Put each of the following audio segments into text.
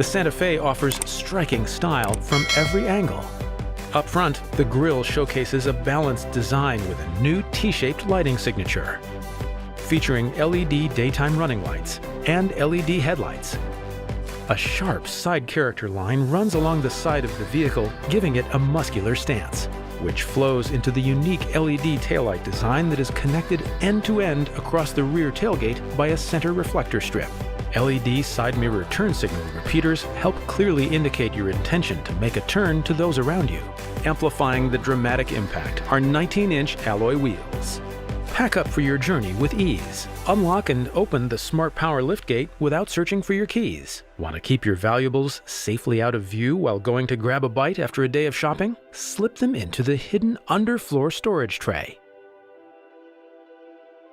The Santa Fe offers striking style from every angle. Up front, the grille showcases a balanced design with a new T-shaped lighting signature, featuring LED daytime running lights and LED headlights. A sharp side character line runs along the side of the vehicle, giving it a muscular stance, which flows into the unique LED taillight design that is connected end-to-end across the rear tailgate by a center reflector strip. LED side mirror turn signal repeaters help clearly indicate your intention to make a turn to those around you. Amplifying the dramatic impact are 19-inch alloy wheels. Pack up for your journey with ease. Unlock and open the Smart Power liftgate without searching for your keys. Want to keep your valuables safely out of view while going to grab a bite after a day of shopping? Slip them into the hidden underfloor storage tray.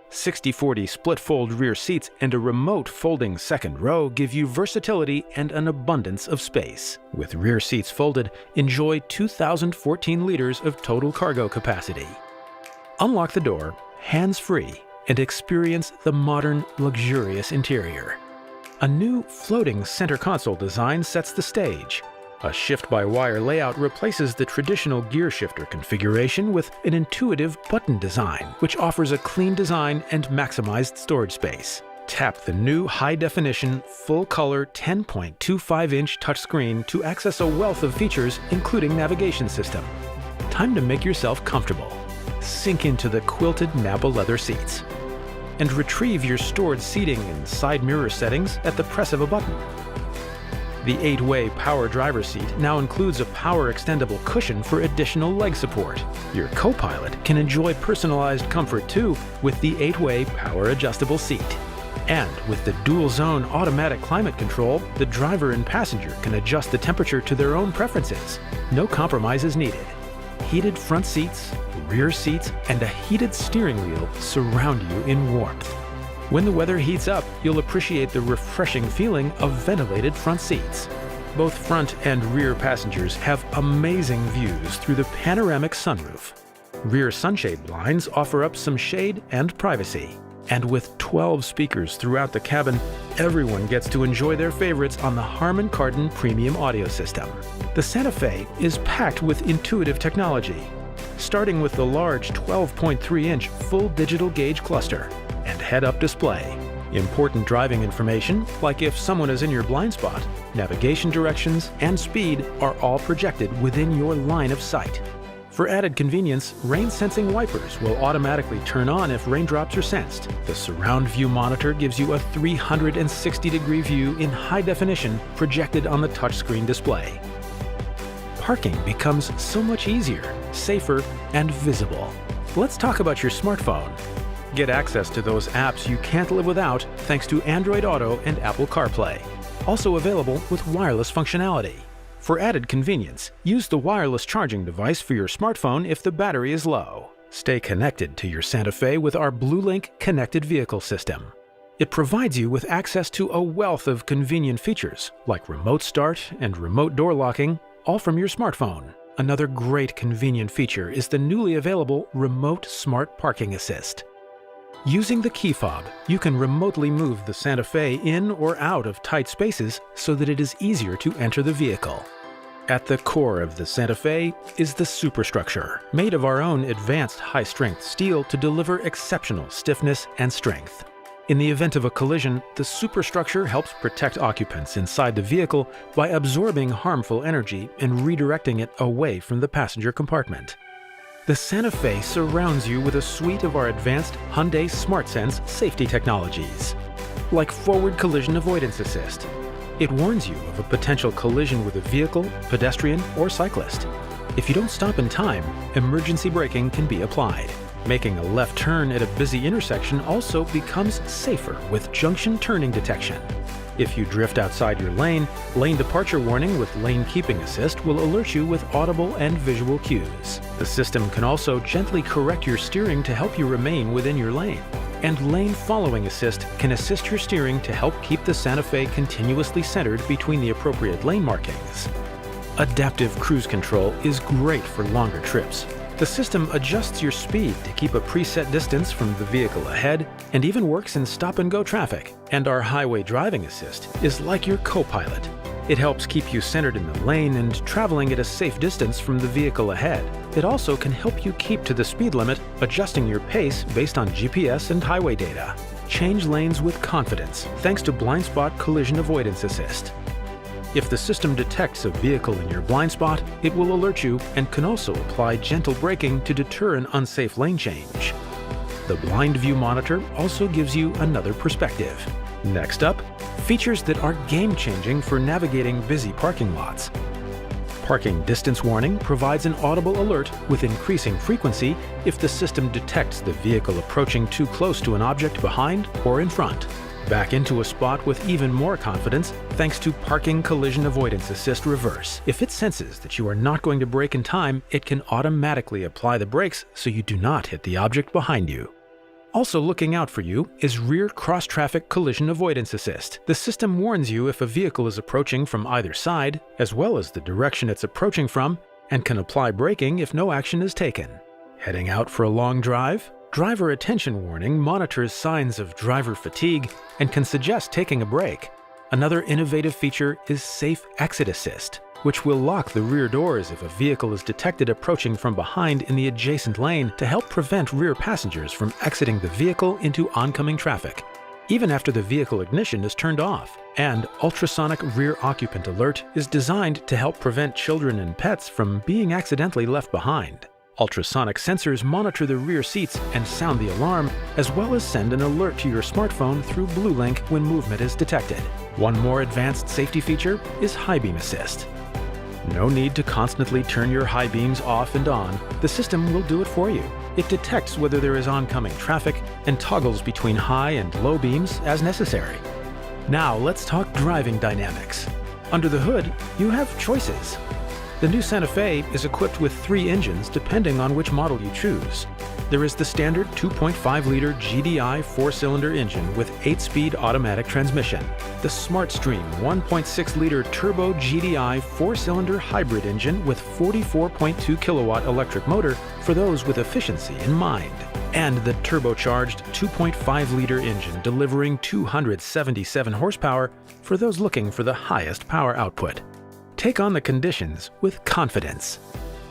60/40 split-fold rear seats and a remote folding second row give you versatility and an abundance of space. With rear seats folded, enjoy 2,014 liters of total cargo capacity. Unlock the door, hands-free, and experience the modern, luxurious interior. A new floating center console design sets the stage. A shift-by-wire layout replaces the traditional gear shifter configuration with an intuitive button design, which offers a clean design and maximized storage space. Tap the new high-definition, full-color 10.25-inch touchscreen to access a wealth of features, including navigation system. Time to make yourself comfortable. Sink into the quilted Napa leather seats and retrieve your stored seating and side mirror settings at the press of a button. The 8-way power driver's seat now includes a power extendable cushion for additional leg support. Your co-pilot can enjoy personalized comfort too with the 8-way power adjustable seat. And with the dual-zone automatic climate control, the driver and passenger can adjust the temperature to their own preferences. No compromises needed. Heated front seats, rear seats, and a heated steering wheel surround you in warmth. When the weather heats up, you'll appreciate the refreshing feeling of ventilated front seats. Both front and rear passengers have amazing views through the panoramic sunroof. Rear sunshade blinds offer up some shade and privacy. And with 12 speakers throughout the cabin, everyone gets to enjoy their favorites on the Harman Kardon premium audio system. The Santa Fe is packed with intuitive technology, starting with the large 12.3-inch full digital gauge cluster and head-up display. Important driving information, like if someone is in your blind spot, navigation directions, and speed are all projected within your line of sight. For added convenience, rain-sensing wipers will automatically turn on if raindrops are sensed. The surround view monitor gives you a 360-degree view in high definition projected on the touchscreen display. Parking becomes so much easier, safer, and visible. Let's talk about your smartphone. Get access to those apps you can't live without thanks to Android Auto and Apple CarPlay. Also available with wireless functionality. For added convenience, use the wireless charging device for your smartphone if the battery is low. Stay connected to your Santa Fe with our BlueLink connected vehicle system. It provides you with access to a wealth of convenient features like remote start and remote door locking, all from your smartphone. Another great convenient feature is the newly available Remote Smart Parking Assist. Using the key fob, you can remotely move the Santa Fe in or out of tight spaces so that it is easier to enter the vehicle. At the core of the Santa Fe is the superstructure, made of our own advanced high-strength steel to deliver exceptional stiffness and strength. In the event of a collision, the superstructure helps protect occupants inside the vehicle by absorbing harmful energy and redirecting it away from the passenger compartment. The Santa Fe surrounds you with a suite of our advanced Hyundai SmartSense safety technologies, like forward collision avoidance assist. It warns you of a potential collision with a vehicle, pedestrian, or cyclist. If you don't stop in time, emergency braking can be applied. Making a left turn at a busy intersection also becomes safer with junction turning detection. If you drift outside your lane, lane departure warning with lane keeping assist will alert you with audible and visual cues. The system can also gently correct your steering to help you remain within your lane. And lane following assist can assist your steering to help keep the Santa Fe continuously centered between the appropriate lane markings. Adaptive cruise control is great for longer trips. The system adjusts your speed to keep a preset distance from the vehicle ahead and even works in stop-and-go traffic. And our highway driving assist is like your co-pilot. It helps keep you centered in the lane and traveling at a safe distance from the vehicle ahead. It also can help you keep to the speed limit, adjusting your pace based on GPS and highway data. Change lanes with confidence thanks to Blind Spot Collision Avoidance Assist. If the system detects a vehicle in your blind spot, it will alert you and can also apply gentle braking to deter an unsafe lane change. The Blind View Monitor also gives you another perspective. Next up, features that are game-changing for navigating busy parking lots. Parking Distance Warning provides an audible alert with increasing frequency if the system detects the vehicle approaching too close to an object behind or in front. Back into a spot with even more confidence thanks to Parking Collision Avoidance Assist Reverse. If it senses that you are not going to brake in time, it can automatically apply the brakes so you do not hit the object behind you. Also looking out for you is Rear Cross-Traffic Collision Avoidance Assist. The system warns you if a vehicle is approaching from either side, as well as the direction it's approaching from, and can apply braking if no action is taken. Heading out for a long drive? Driver Attention Warning monitors signs of driver fatigue and can suggest taking a break. Another innovative feature is Safe Exit Assist, which will lock the rear doors if a vehicle is detected approaching from behind in the adjacent lane to help prevent rear passengers from exiting the vehicle into oncoming traffic, even after the vehicle ignition is turned off. And Ultrasonic Rear Occupant Alert is designed to help prevent children and pets from being accidentally left behind. Ultrasonic sensors monitor the rear seats and sound the alarm, as well as send an alert to your smartphone through BlueLink when movement is detected. One more advanced safety feature is High Beam Assist. No need to constantly turn your high beams off and on. The system will do it for you. It detects whether there is oncoming traffic and toggles between high and low beams as necessary. Now let's talk driving dynamics. Under the hood, you have choices. The new Santa Fe is equipped with 3 engines depending on which model you choose. There is the standard 2.5-liter GDI 4-cylinder engine with 8-speed automatic transmission, the SmartStream 1.6-liter turbo GDI 4-cylinder hybrid engine with 44.2 kilowatt electric motor for those with efficiency in mind, and the turbocharged 2.5-liter engine delivering 277 horsepower for those looking for the highest power output. Take on the conditions with confidence.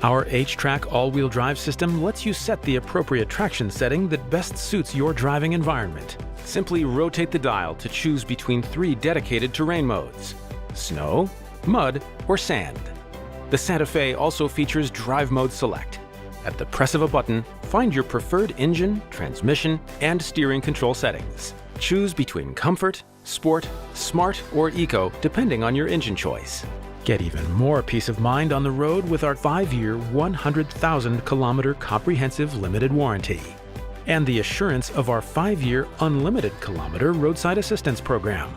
Our H-Track all-wheel drive system lets you set the appropriate traction setting that best suits your driving environment. Simply rotate the dial to choose between 3 dedicated terrain modes: snow, mud, or sand. The Santa Fe also features Drive Mode Select. At the press of a button, find your preferred engine, transmission, and steering control settings. Choose between comfort, sport, smart, or eco, depending on your engine choice. Get even more peace of mind on the road with our 5-year, 100,000-kilometer comprehensive limited warranty, and the assurance of our 5-year unlimited kilometer roadside assistance program.